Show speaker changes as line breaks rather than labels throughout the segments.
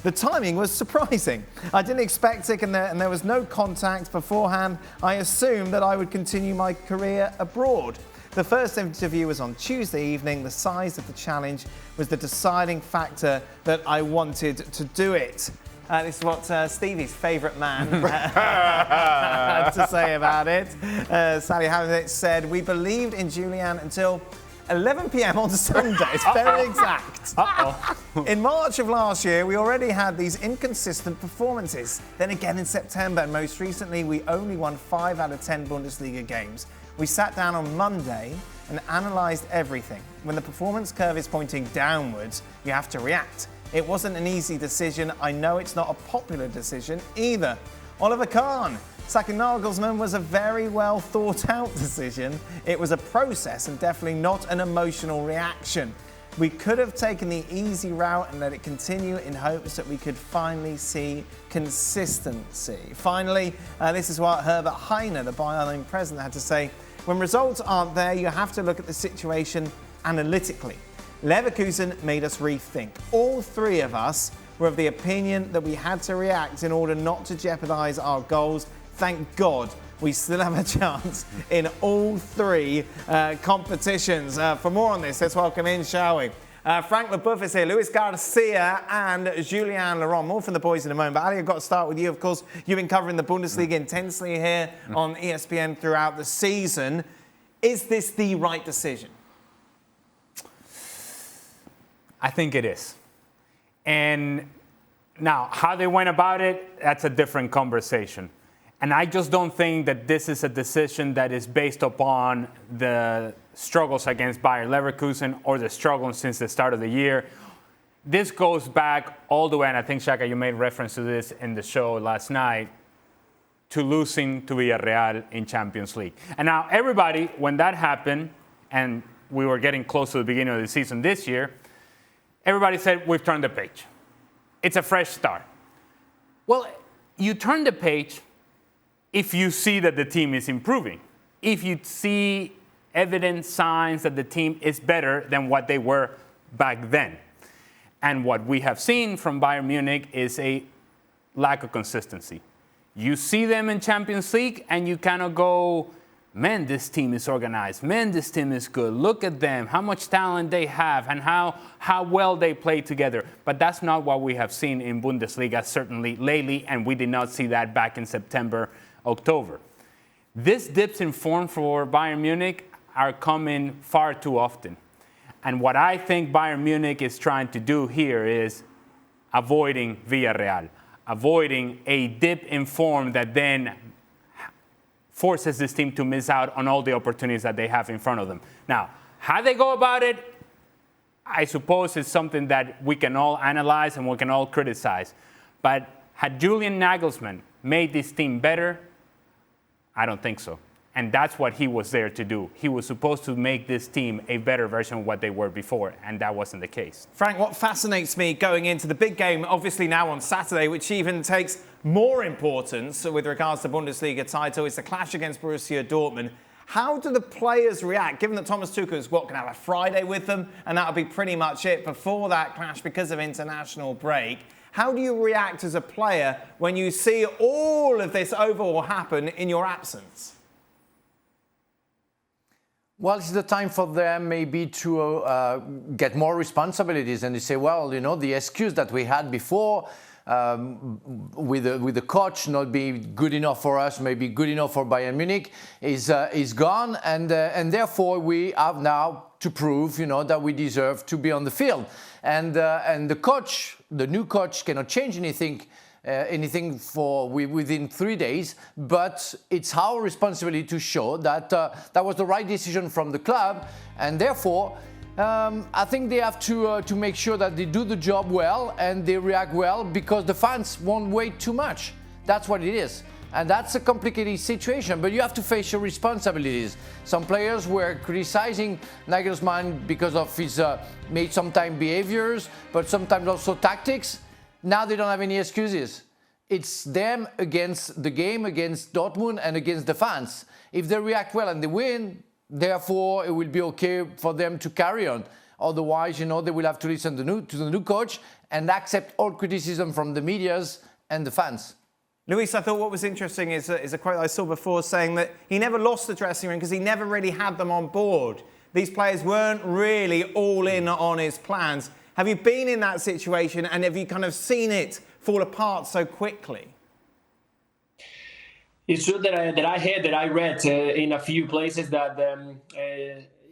The timing was surprising. I didn't expect it, and there was no contact beforehand. I assumed that I would continue my career abroad. The first interview was on Tuesday evening. The size of the challenge was the deciding factor that I wanted to do it. This is what Stevie's favourite man had to say about it. Sally Hamlet said, "We believed in Julian until 11 p.m. on Sunday." It's very exact. In March of last year, we already had these inconsistent performances. Then again in September, and most recently, we only won 5 out of 10 Bundesliga games. We sat down on Monday and analysed everything. When the performance curve is pointing downwards, you have to react. It wasn't an easy decision. I know it's not a popular decision either. Oliver Kahn. Sacking Nagelsmann was a very well thought out decision. It was a process and definitely not an emotional reaction. We could have taken the easy route and let it continue in hopes that we could finally see consistency. Finally, this is what Herbert Heine, the Bayern president, had to say. When results aren't there, you have to look at the situation analytically. Leverkusen made us rethink. All three of us were of the opinion that we had to react in order not to jeopardise our goals. Thank God we still have a chance in all three competitions. For more on this, let's welcome in, shall we? Frank Leboeuf is here, Luis Garcia and Julien Laurent. More from the boys in a moment. But Ali, I've got to start with you. Of course, you've been covering the Bundesliga intensely here on ESPN throughout the season. Is this the right decision?
I think it is. And now, how they went about it, that's a different conversation. And I just don't think that this is a decision that is based upon the struggles against Bayern Leverkusen or the struggles since the start of the year. This goes back all the way, and I think, Shaka, you made reference to this in the show last night, to losing to Villarreal in Champions League. And now everybody, when that happened, and we were getting close to the beginning of the season this year, everybody said, we've turned the page. It's a fresh start. Well, you turn the page if you see that the team is improving, if you see evident signs that the team is better than what they were back then. And what we have seen from Bayern Munich is a lack of consistency. You see them in Champions League and you kind of go, man, this team is organized. Man, this team is good. Look at them, how much talent they have and how well they play together. But that's not what we have seen in Bundesliga, certainly lately, and we did not see that back in September, October. These dips in form for Bayern Munich are coming far too often. And what I think Bayern Munich is trying to do here is avoiding Villarreal, avoiding a dip in form that then forces this team to miss out on all the opportunities that they have in front of them. Now, how they go about it, I suppose is something that we can all analyze and we can all criticize. But had Julian Nagelsmann made this team better? I don't think so. And that's what he was there to do. He was supposed to make this team a better version of what they were before, and that wasn't the case.
Frank, what fascinates me going into the big game, obviously now on Saturday, which even takes more importance with regards to Bundesliga title, is the clash against Borussia Dortmund. How do the players react, given that Thomas Tuchel is going to have a Friday with them, and that'll be pretty much it before that clash because of international break? How do you react as a player when you see all of this overhaul happen in your absence?
Well, it's the time for them maybe to get more responsibilities, and they say, well, you know, the excuse that we had before with the coach not being good enough for us, maybe good enough for Bayern Munich, is gone, and therefore we have now to prove, you know, that we deserve to be on the field, and the coach, the new coach, cannot change anything within 3 days, but it's our responsibility to show that that was the right decision from the club, and therefore I think they have to make sure that they do the job well and they react well, because the fans won't wait too much. That's what it is. And that's a complicated situation, but you have to face your responsibilities. Some players were criticizing Nagelsmann because of his maybe sometimes behaviors, but sometimes also tactics. Now they don't have any excuses. It's them against the game, against Dortmund and against the fans. If they react well and they win, therefore it will be okay for them to carry on. Otherwise, they will have to listen to the new coach and accept all criticism from the medias and the fans.
Luis, I thought what was interesting is a quote I saw before saying that he never lost the dressing room because he never really had them on board. These players weren't really all in on his plans. Have you been in that situation and have you kind of seen it fall apart so quickly?
It's true that I read in a few places that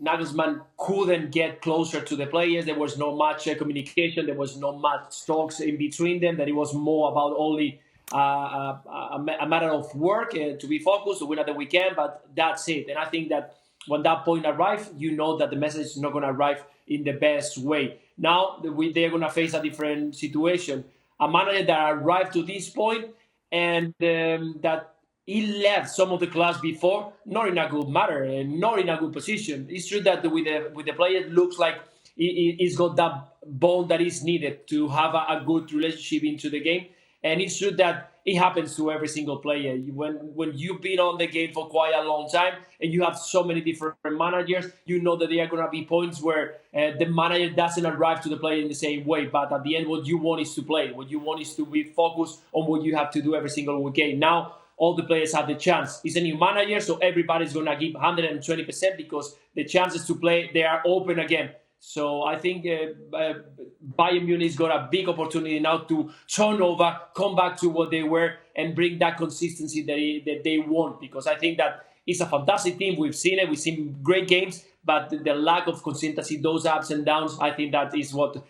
Nagelsmann couldn't get closer to the players. There was not much communication. There was not much talks in between them. That it was more about only a matter of work to be focused, to win at the weekend, but that's it. And I think that when that point arrives, that the message is not going to arrive in the best way. Now they're going to face a different situation. A manager that arrived to this point and that he left some of the class before, not in a good manner and not in a good position. It's true that with the player, it looks like he's got that bond that is needed to have a good relationship into the game. And it's true that it happens to every single player. When you've been on the game for quite a long time and you have so many different managers, that there are going to be points where the manager doesn't arrive to the player in the same way. But at the end, what you want is to play. What you want is to be focused on what you have to do every single weekend. Now, all the players have the chance. It's a new manager, so everybody's going to give 120% because the chances to play, they are open again. So I think Bayern Munich got a big opportunity now to turn over, come back to what they were, and bring that consistency that they want. Because I think that it's a fantastic team. We've seen it. We've seen great games, but the lack of consistency, those ups and downs, I think that is what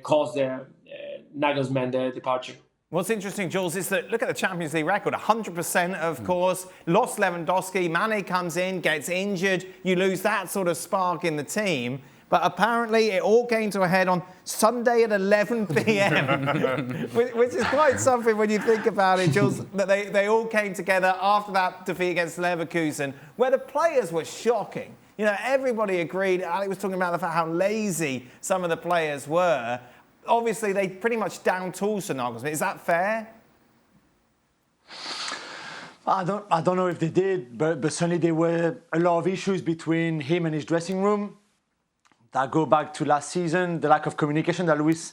caused Nagelsmann the departure.
What's interesting, Jules, is that look at the Champions League record. 100%, of course. Lost Lewandowski. Mane comes in, gets injured. You lose that sort of spark in the team. But apparently it all came to a head on Sunday at 11 p.m., which is quite something when you think about it, Jules, that they all came together after that defeat against Leverkusen, where the players were shocking. Everybody agreed. Ali was talking about the fact how lazy some of the players were. Obviously, they pretty much down-tools to Nagelsmann. Is that fair?
I don't know if they did, but certainly there were a lot of issues between him and his dressing room that go back to last season. The lack of communication that Luis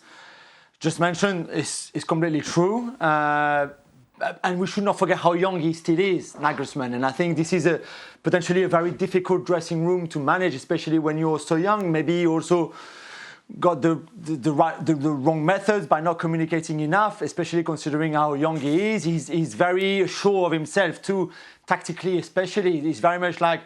just mentioned is completely true. And we should not forget how young he still is, Nagelsmann. And I think this is potentially a very difficult dressing room to manage, especially when you're so young. Maybe you also got the wrong methods by not communicating enough, especially considering how young he is. He's very sure of himself too, tactically especially. He's very much like,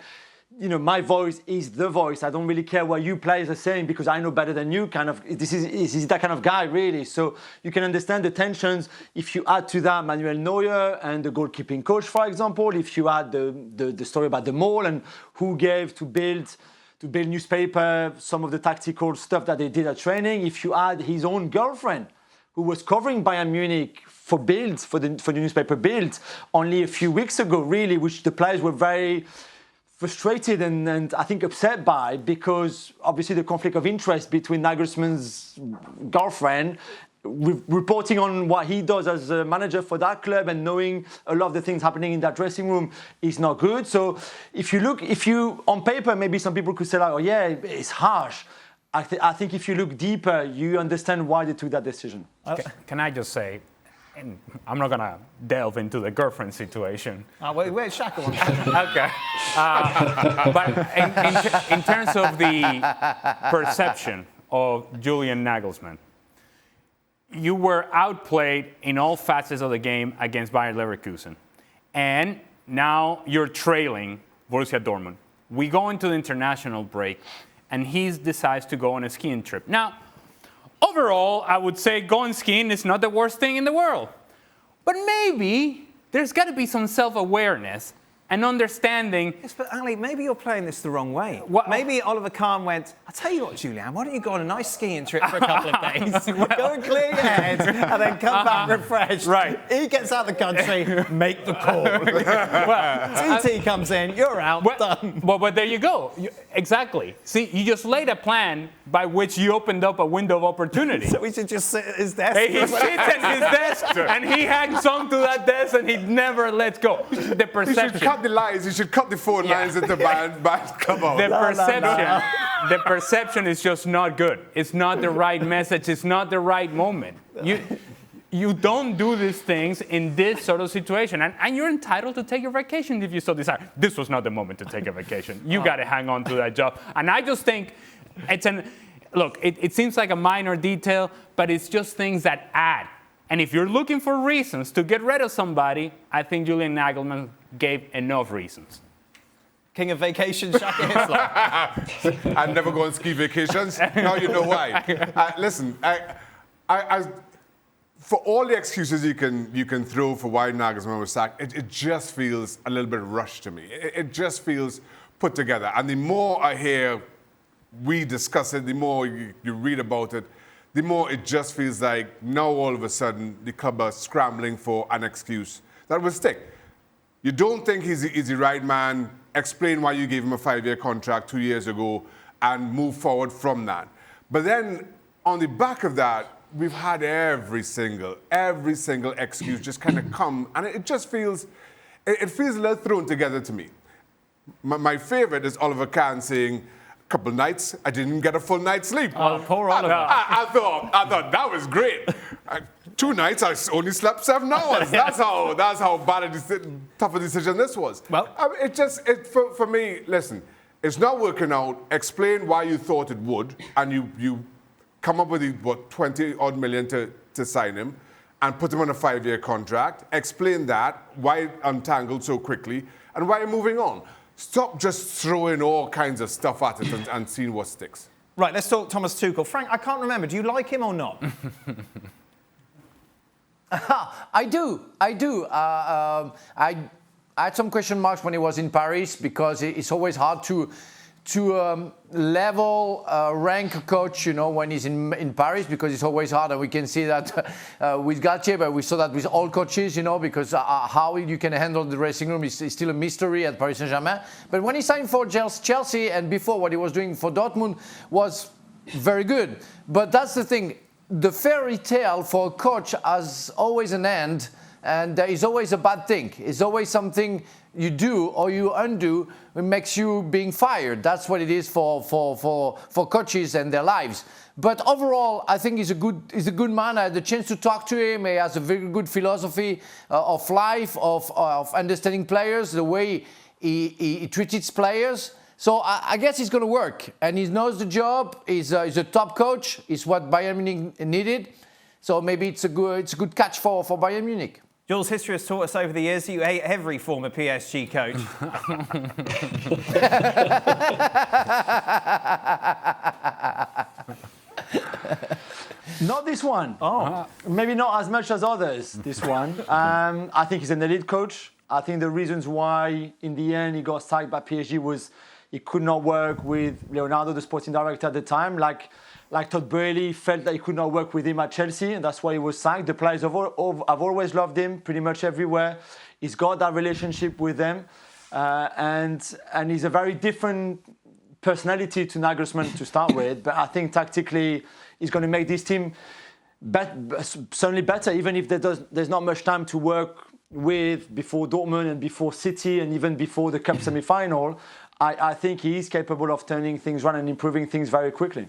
my voice is the voice. I don't really care what you players are saying because I know better than you. He's that kind of guy, really. So you can understand the tensions. If you add to that Manuel Neuer and the goalkeeping coach, for example, if you add the story about the mall and who gave to build newspaper, some of the tactical stuff that they did at training, if you add his own girlfriend, who was covering Bayern Munich for the newspaper Bild only a few weeks ago, really, which the players were very frustrated and I think upset by, because obviously the conflict of interest between Nagelsmann's girlfriend reporting on what he does as a manager for that club and knowing a lot of the things happening in that dressing room is not good. So if you on paper, maybe some people could say like, oh yeah, it's harsh. I think if you look deeper, you understand why they took that decision.
Can I just say, and I'm not going to delve into the girlfriend situation.
Where's Shaka?
Okay. But in terms of the perception of Julian Nagelsmann, you were outplayed in all facets of the game against Bayern Leverkusen. And now you're trailing Borussia Dortmund. We go into the international break, and he decides to go on a skiing trip. Now, overall, I would say going skiing is not the worst thing in the world. But maybe there's got to be some self-awareness and understanding.
Yes, but Ali, maybe you're playing this the wrong way. Maybe Oliver Kahn went, I'll tell you what, Julian, why don't you go on a nice skiing trip for a couple of days, go and clear your head, and then come back refreshed.
Right.
He gets out of the country, make the call. TT comes in, you're out, done.
But there you go. Exactly. See, you just laid a plan by which you opened up a window of opportunity.
So we should just sit at his desk.
He sits at his desk, and he hangs on to that desk, and he never lets go. The perception.
You should cut the lines. You should cut the 4 lines at the band. Come on.
The perception. the perception is just not good. It's not the right message. It's not the right moment. You don't do these things in this sort of situation. And you're entitled to take your vacation if you so desire. This was not the moment to take a vacation. You got to hang on to that job. And I just think look, it seems like a minor detail, but it's just things that add. And if you're looking for reasons to get rid of somebody, I think Julian Nagelsmann gave enough reasons.
King of vacations, Shaka Hitzler.
I never go on ski vacations. Now you know why. Listen, for all the excuses you can throw for why Nagelsmann was sacked, it just feels a little bit rushed to me. It just feels put together. And the more I hear we discuss it, the more you read about it, the more it just feels like now all of a sudden the club are scrambling for an excuse that will stick. You don't think he's the right man, explain why you gave him a 5-year contract 2 years ago and move forward from that. But then on the back of that, we've had every single excuse just kind of come, and it just feels, it feels a little thrown together to me. My favorite is Oliver Kahn saying, couple nights, I didn't get a full night's sleep.
Oh, poor Oliver.
I thought that was great. 2 nights, I only slept 7 hours. That's how bad tough a decision this was.
Well,
for me, listen, it's not working out. Explain why you thought it would, and you come up with 20-odd million to sign him, and put him on a 5-year contract. Explain that, why it untangled so quickly, and why you're moving on. Stop just throwing all kinds of stuff at it and seeing what sticks.
Right, let's talk Thomas Tuchel. Frank, I can't remember. Do you like him or not?
I do. I had some question marks when he was in Paris because it's always hard to level rank a coach, when he's in Paris, because it's always hard, and we can see that with Galtier, but we saw that with all coaches, because how you can handle the dressing room is still a mystery at Paris Saint-Germain. But when he signed for Chelsea, and before what he was doing for Dortmund was very good. But that's the thing, the fairy tale for a coach has always an end, and there is always a bad thing. It's always something you do or you undo, it makes you being fired. That's what it is for coaches and their lives. But overall, I think he's a good man. I had the chance to talk to him. He has a very good philosophy of life, of understanding players, the way he treats his players. So I guess it's going to work, and he knows the job. He's a top coach. It's what Bayern Munich needed. So maybe it's a good catch for Bayern Munich.
Jules, history has taught us over the years that you hate every former PSG coach.
Not this one.
Oh.
Maybe not as much as others, this one. I think he's an elite coach. I think the reasons why, in the end, he got sacked by PSG was he could not work with Leonardo, the sporting director at the time. Like Todd Boehly felt that he could not work with him at Chelsea, and that's why he was sacked. The players have always loved him pretty much everywhere. He's got that relationship with them, and he's a very different personality to Nagelsmann to start with. But I think tactically, he's going to make this team certainly better, even if there's not much time to work with before Dortmund and before City and even before the Cup semi-final. I think he is capable of turning things around and improving things very quickly.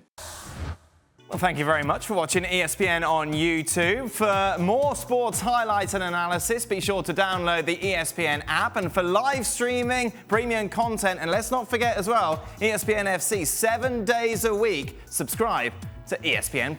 Well, thank you very much for watching ESPN on YouTube. For more sports highlights and analysis, be sure to download the ESPN app. And for live streaming, premium content, and let's not forget as well, ESPN FC 7 days a week. Subscribe to ESPN+.